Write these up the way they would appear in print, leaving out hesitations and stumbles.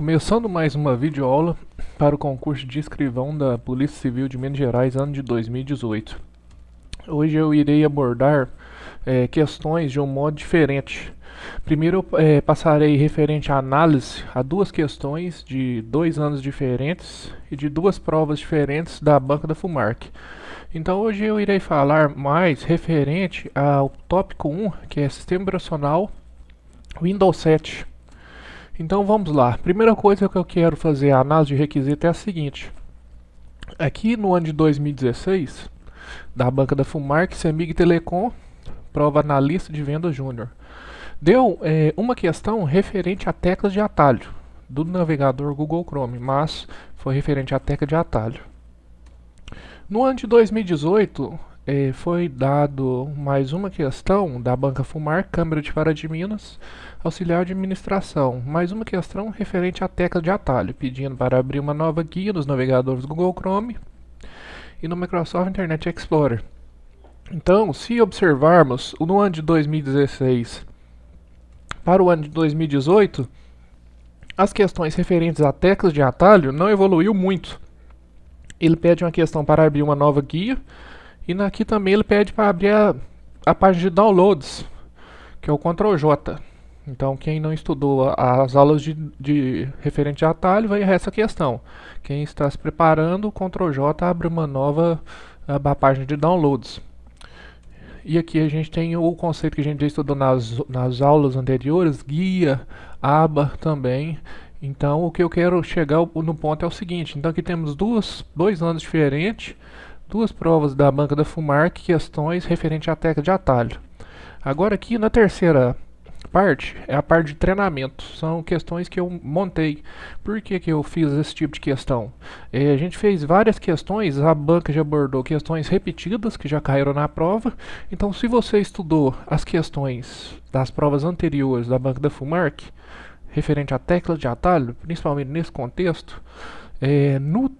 Começando mais uma videoaula para o concurso de escrivão da Polícia Civil de Minas Gerais, ano de 2018. Hoje eu irei abordar questões de um modo diferente. Primeiro eu passarei referente à análise a duas questões de 2 anos diferentes e de duas provas diferentes da banca da FUMARC. Então hoje eu irei falar mais referente ao tópico 1, que é Sistema Operacional Windows 7. Então vamos lá. Primeira coisa que eu quero fazer a análise de requisito é a seguinte. Aqui no ano de 2016, da banca da FUMARC, CEMIG Telecom, prova analista de venda júnior. Deu uma questão referente a teclas de atalho do navegador Google Chrome, mas foi referente à tecla de atalho. No ano de 2018, foi dado mais uma questão da banca FUMARC, Câmara de Pará de Minas, auxiliar de administração. Mais uma questão referente à tecla de atalho, pedindo para abrir uma nova guia nos navegadores Google Chrome e no Microsoft Internet Explorer. Então, se observarmos no ano de 2016 para o ano de 2018, as questões referentes a teclas de atalho não evoluiu muito. Ele pede uma questão para abrir uma nova guia, e aqui também ele pede para abrir a página de downloads, que é o Ctrl J. Então quem não estudou as aulas de referente a atalho vai errar essa questão. Quem está se preparando, o Ctrl J abre uma nova a página de downloads. E aqui a gente tem o conceito que a gente já estudou nas aulas anteriores, guia, aba também. Então o que eu quero chegar no ponto é o seguinte. Então aqui temos 2 anos diferentes, duas provas da banca da FUMARC, questões referente à tecla de atalho. Agora aqui na terceira parte, é a parte de treinamento. São questões que eu montei. Por que eu fiz esse tipo de questão? A gente fez várias questões, a banca já abordou questões repetidas, que já caíram na prova. Então se você estudou as questões das provas anteriores da banca da FUMARC, referente à tecla de atalho, principalmente nesse contexto,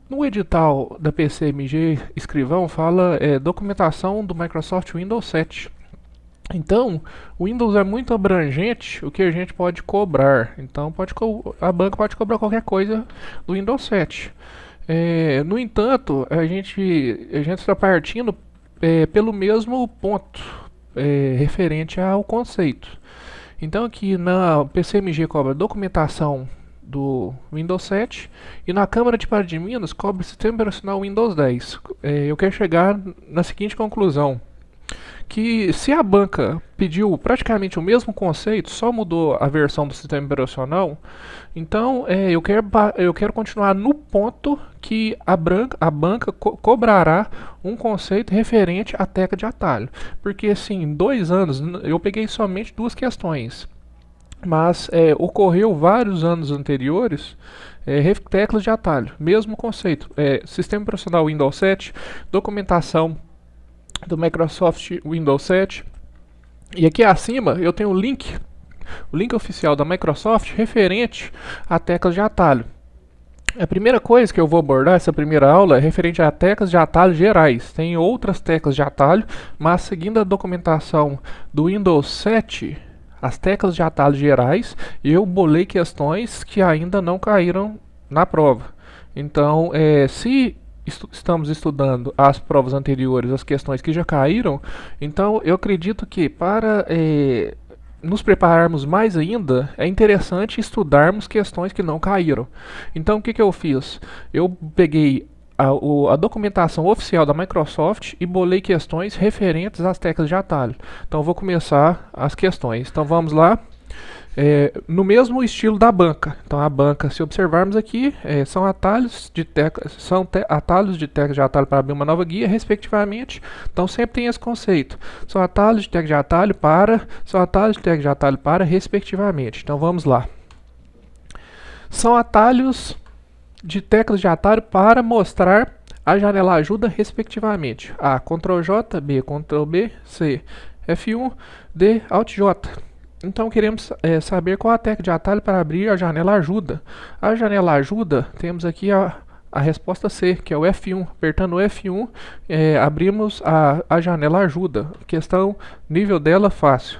no edital da PCMG Escrivão fala documentação do Microsoft Windows 7. Então, o Windows é muito abrangente o que a gente pode cobrar. Então, a banca pode cobrar qualquer coisa do Windows 7. No entanto, a gente está partindo pelo mesmo ponto referente ao conceito. Então, aqui na PCMG cobra documentação do Windows 7 e na Câmara de Pará de Minas cobra o Sistema Operacional Windows 10. Eu quero chegar na seguinte conclusão, que se a banca pediu praticamente o mesmo conceito, só mudou a versão do sistema operacional, então eu quero continuar no ponto que a banca cobrará um conceito referente à tecla de atalho. Porque assim, em 2 anos eu peguei somente 2 questões, mas ocorreu vários anos anteriores teclas de atalho, mesmo conceito, sistema operacional Windows 7, documentação do Microsoft Windows 7. E aqui acima eu tenho o link oficial da Microsoft referente à teclas de atalho. A primeira coisa que eu vou abordar essa primeira aula é referente a teclas de atalho gerais. Tem outras teclas de atalho, mas seguindo a documentação do Windows 7, as teclas de atalho gerais, eu bolei questões que ainda não caíram na prova. Então, se estamos estudando as provas anteriores, as questões que já caíram, então eu acredito que para nos prepararmos mais ainda, é interessante estudarmos questões que não caíram. Então o que eu fiz? Eu peguei a documentação oficial da Microsoft e bolei questões referentes às teclas de atalho. Então eu vou começar as questões. Então vamos lá. No mesmo estilo da banca. Então a banca, se observarmos aqui, são atalhos de tecla de atalho para abrir uma nova guia, respectivamente. Então sempre tem esse conceito. São atalhos de tecla de atalho para, respectivamente. Então vamos lá. São atalhos de teclas de atalho para mostrar a janela ajuda, respectivamente. A, Ctrl J, B, Ctrl B, C, F1, D, Alt J. Então queremos saber qual a tecla de atalho para abrir a janela ajuda. A janela ajuda, temos aqui a resposta C, que é o F1. Apertando o F1, abrimos a janela ajuda. Questão, nível dela fácil.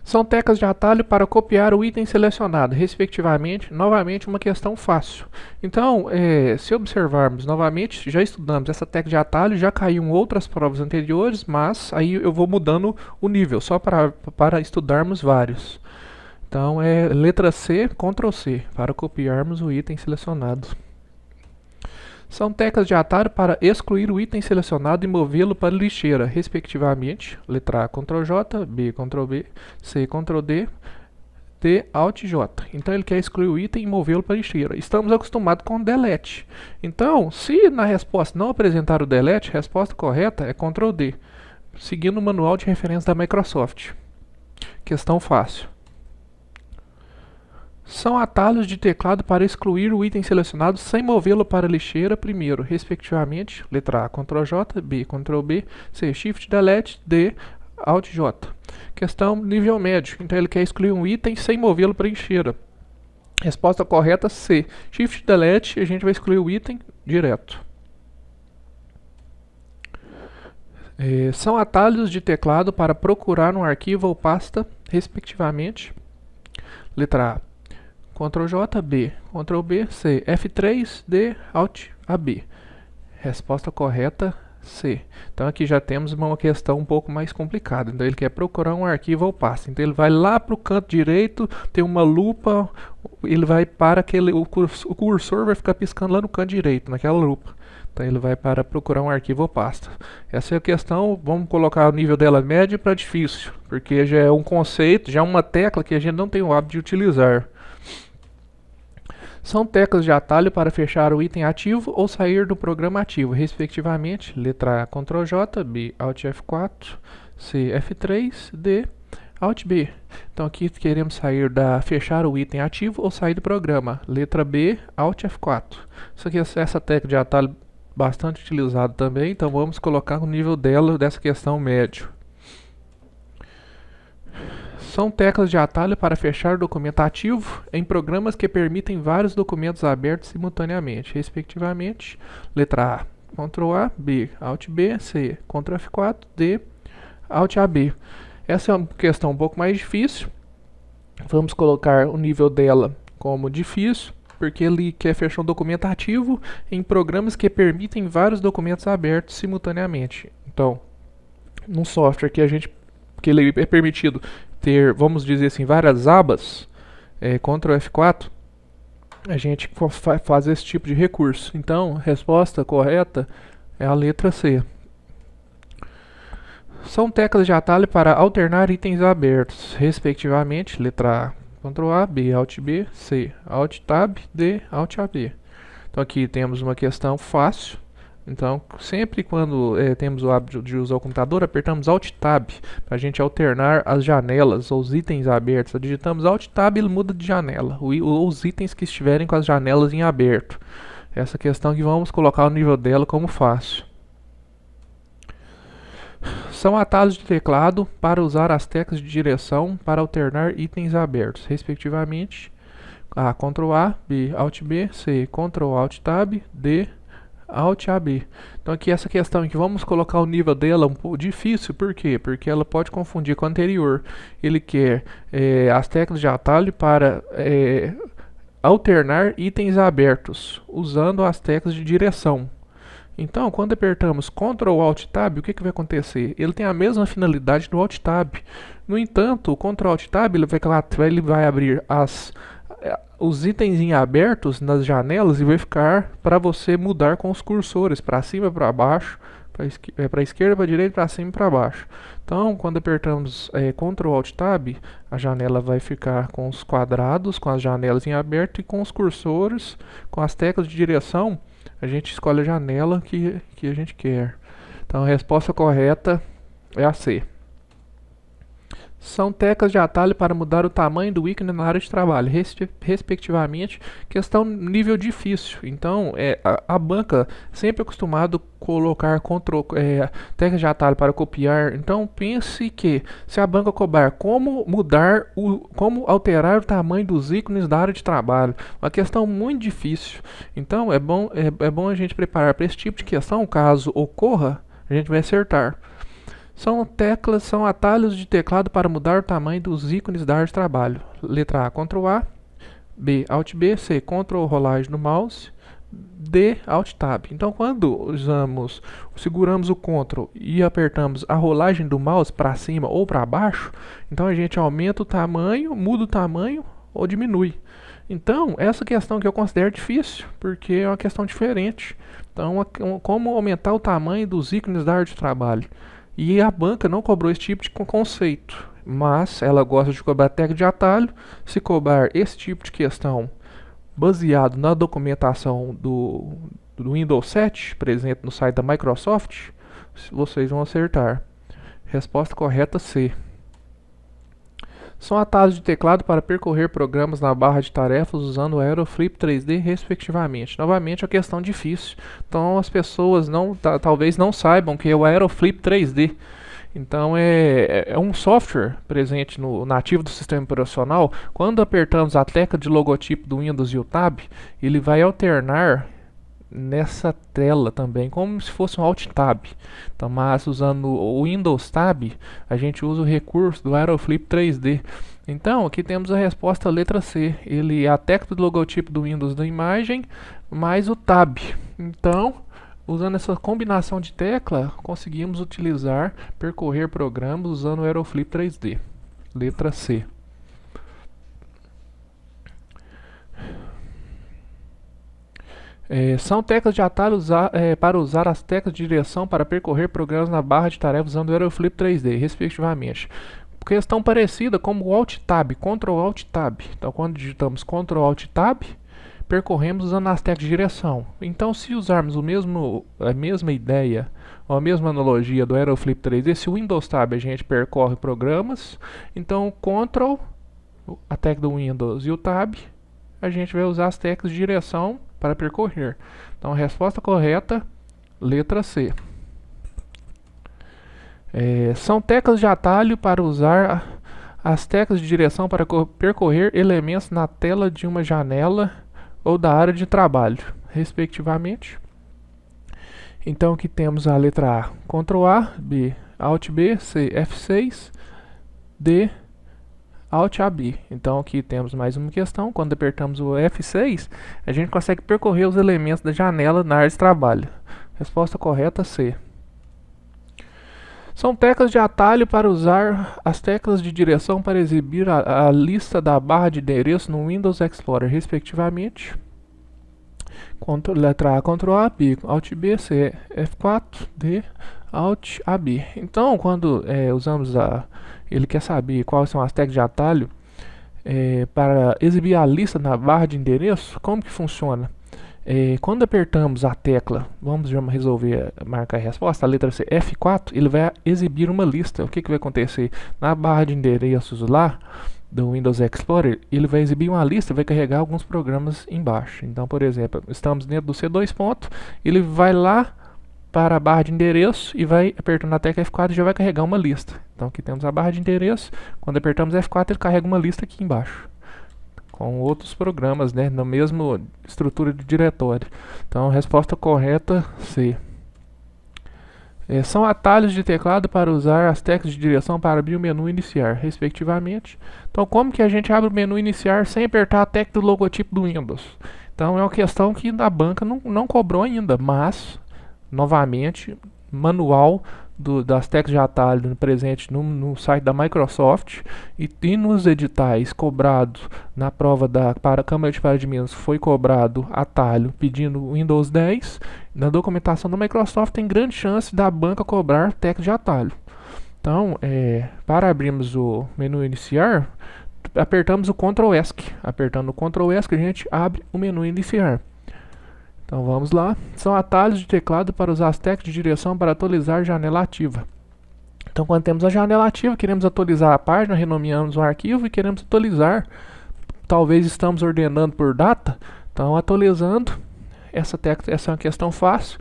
São teclas de atalho para copiar o item selecionado, respectivamente, novamente uma questão fácil. Então, se observarmos novamente, já estudamos essa tecla de atalho, já caiu em outras provas anteriores, mas aí eu vou mudando o nível, só para estudarmos vários. Então, letra C, Ctrl C, para copiarmos o item selecionado. São teclas de atalho para excluir o item selecionado e movê-lo para lixeira, respectivamente. Letra A, Ctrl J, B, Ctrl B, C, Ctrl D, D, Alt J. Então ele quer excluir o item e movê-lo para lixeira. Estamos acostumados com delete. Então, se na resposta não apresentar o delete, a resposta correta é Ctrl D, seguindo o manual de referência da Microsoft. Questão fácil. São atalhos de teclado para excluir o item selecionado sem movê-lo para a lixeira primeiro, respectivamente, letra A, Ctrl J, B, Ctrl B, C, Shift Delete, D, Alt J. Questão nível médio, então ele quer excluir um item sem movê-lo para a lixeira. Resposta correta, C. Shift Delete, a gente vai excluir o item direto. São atalhos de teclado para procurar um arquivo ou pasta, respectivamente, letra A, Ctrl J, B, Ctrl B, C, F3, D, Alt, AB. Resposta correta, C. Então aqui já temos uma questão um pouco mais complicada. Então ele quer procurar um arquivo ou pasta. Então ele vai lá para o canto direito, tem uma lupa, ele vai para aquele, o cursor vai ficar piscando lá no canto direito, naquela lupa. Então ele vai para procurar um arquivo ou pasta. Essa é a questão, vamos colocar o nível dela médio para difícil, porque já é um conceito, já é uma tecla que a gente não tem o hábito de utilizar. São teclas de atalho para fechar o item ativo ou sair do programa ativo, respectivamente, letra A, Ctrl J, B, Alt F4, C, F3, D, Alt B. Então aqui queremos fechar o item ativo ou sair do programa, letra B, Alt F4. Essa tecla de atalho bastante utilizada também, então vamos colocar o nível dessa questão médio. São teclas de atalho para fechar documento ativo em programas que permitem vários documentos abertos simultaneamente, respectivamente, letra A, Ctrl A, B, Alt B, C, Ctrl F4, D, Alt AB. Essa é uma questão um pouco mais difícil. Vamos colocar o nível dela como difícil, porque ele quer fechar um documento ativo em programas que permitem vários documentos abertos simultaneamente. Então, num software que ele é permitido ter, vamos dizer assim, várias abas, Ctrl F4, a gente faz esse tipo de recurso. Então, a resposta correta é a letra C. São teclas de atalho para alternar itens abertos, respectivamente, letra A, Ctrl A, B, Alt B, C, Alt Tab, D, Alt AB. Então aqui temos uma questão fácil. Então, sempre quando temos o hábito de usar o computador, apertamos Alt Tab para a gente alternar as janelas ou os itens abertos. Digitamos Alt Tab e ele muda de janela, os itens que estiverem com as janelas em aberto. Essa questão que vamos colocar o nível dela como fácil. São atalhos de teclado para usar as teclas de direção para alternar itens abertos, respectivamente, A, Ctrl A, B, Alt B, C, Ctrl Alt Tab, D, Alt AB. Então aqui essa questão que vamos colocar o nível dela um pouco difícil, por quê? Porque ela pode confundir com a anterior. Ele quer as teclas de atalho para alternar itens abertos, usando as teclas de direção. Então, quando apertamos Ctrl Alt Tab, o que vai acontecer? Ele tem a mesma finalidade do Alt Tab. No entanto, o Ctrl Alt Tab ele vai abrir os itens em abertos nas janelas e vai ficar para você mudar com os cursores, para cima, para baixo, para a esquerda, para a direita, para cima e para baixo. Então, quando apertamos Ctrl Alt Tab, a janela vai ficar com os quadrados, com as janelas em aberto e com os cursores, com as teclas de direção, a gente escolhe a janela que a gente quer. Então a resposta correta é a C. São teclas de atalho para mudar o tamanho do ícone na área de trabalho, respectivamente, questão nível difícil. Então, a banca sempre é acostumado a colocar teclas de atalho para copiar. Então, pense que se a banca cobrar como alterar o tamanho dos ícones da área de trabalho, uma questão muito difícil. Então, é bom a gente preparar para esse tipo de questão, caso ocorra, a gente vai acertar. São atalhos de teclado para mudar o tamanho dos ícones da área de trabalho. Letra A, Ctrl A. B, Alt B. C, Ctrl rolagem no mouse. D, Alt Tab. Então, quando seguramos o Ctrl e apertamos a rolagem do mouse para cima ou para baixo, então a gente aumenta o tamanho, muda o tamanho ou diminui. Então, essa questão que eu considero difícil, porque é uma questão diferente. Então, como aumentar o tamanho dos ícones da área de trabalho? E a banca não cobrou esse tipo de conceito, mas ela gosta de cobrar tecla de atalho. Se cobrar esse tipo de questão baseado na documentação do Windows 7, presente no site da Microsoft, vocês vão acertar. Resposta correta C. São atalhos de teclado para percorrer programas na barra de tarefas usando o Aeroflip 3D, respectivamente. Novamente, é uma questão difícil. Então, as pessoas talvez não saibam que é o Aeroflip 3D. Então, é um software presente no nativo do sistema operacional. Quando apertamos a tecla de logotipo do Windows e o Tab, ele vai alternar nessa tela também, como se fosse um Alt Tab. Então, mas usando o Windows Tab, a gente usa o recurso do Aeroflip 3D. Então, aqui temos a resposta letra C. Ele é a tecla do logotipo do Windows da imagem, mais o Tab. Então, usando essa combinação de tecla, conseguimos percorrer programas usando o Aeroflip 3D. Letra C. São teclas de atalho para usar as teclas de direção para percorrer programas na barra de tarefas usando o Aeroflip 3D, respectivamente. Questão parecida como o Alt Tab, Ctrl Alt Tab. Então, quando digitamos Ctrl Alt Tab, percorremos usando as teclas de direção. Então, se usarmos a mesma ideia, ou a mesma analogia do Aeroflip 3D, se o Windows Tab a gente percorre programas, então Ctrl, a tecla do Windows, e o Tab, a gente vai usar as teclas de direção para percorrer. Então, a resposta correta, letra C. São teclas de atalho para usar as teclas de direção para percorrer elementos na tela de uma janela ou da área de trabalho, respectivamente. Então, aqui temos a letra A, Ctrl A, B, Alt B, C, F6, D, Alt AB. Então, aqui temos mais uma questão. Quando apertamos o F6, a gente consegue percorrer os elementos da janela na área de trabalho. Resposta correta, C. São teclas de atalho para usar as teclas de direção para exibir a lista da barra de endereço no Windows Explorer, respectivamente. Letra A, Ctrl A, B, Alt B, C, F4, D, Alt AB. Então, quando usamos ele quer saber quais são as teclas de atalho para exibir a lista na barra de endereço, como que funciona? Quando apertamos a tecla, vamos marcar a resposta, a letra C, F4, ele vai exibir uma lista. O que vai acontecer? Na barra de endereços lá do Windows Explorer, ele vai exibir uma lista e vai carregar alguns programas embaixo. Então, por exemplo, estamos dentro do C2 ponto, ele vai lá para a barra de endereço e vai apertando a tecla F4 e já vai carregar uma lista. Então, aqui temos a barra de endereço, quando apertamos F4 ele carrega uma lista aqui embaixo, com outros programas, né, na mesma estrutura de diretório. Então, resposta correta, C. São atalhos de teclado para usar as teclas de direção para abrir o menu iniciar, respectivamente. Então, como que a gente abre o menu iniciar sem apertar a tecla do logotipo do Windows? Então, é uma questão que a banca não cobrou ainda, mas, novamente, manual das teclas de atalho presente no site da Microsoft e nos editais cobrados na prova para a Câmara de Pará de Minas foi cobrado atalho pedindo Windows 10. Na documentação da Microsoft tem grande chance da banca cobrar tecla de atalho. Então, para abrirmos o menu iniciar, apertamos o Ctrl ESC. Apertando o Ctrl ESC a gente abre o menu iniciar. Então vamos lá. São atalhos de teclado para usar as teclas de direção para atualizar a janela ativa. Então, quando temos a janela ativa, queremos atualizar a página, renomeamos um arquivo e queremos atualizar. Talvez estamos ordenando por data. Então, atualizando, essa é uma questão fácil,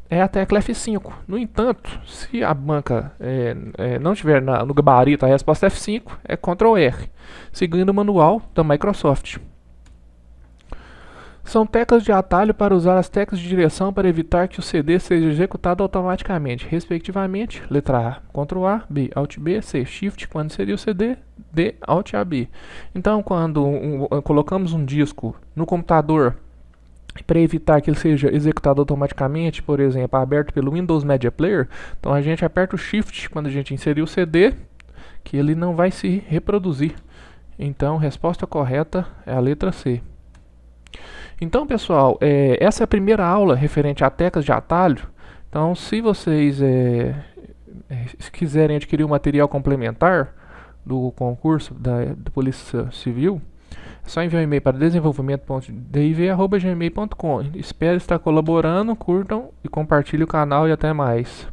é a tecla F5. No entanto, se a banca não tiver no gabarito a resposta F5, é Ctrl R, seguindo o manual da Microsoft. São teclas de atalho para usar as teclas de direção para evitar que o CD seja executado automaticamente, respectivamente, letra A, Ctrl A, B, Alt B, C, Shift, quando inserir o CD, D, Alt AB. Então, quando colocamos um disco no computador, para evitar que ele seja executado automaticamente, por exemplo, aberto pelo Windows Media Player, então a gente aperta o Shift quando a gente inserir o CD, que ele não vai se reproduzir. Então, a resposta correta é a letra C. Então, pessoal, essa é a primeira aula referente a teclas de atalho. Então, se vocês quiserem adquirir o material complementar do concurso da Polícia Civil, é só enviar um e-mail para desenvolvimento.div@gmail.com. Espero estar colaborando, curtam e compartilhem o canal e até mais.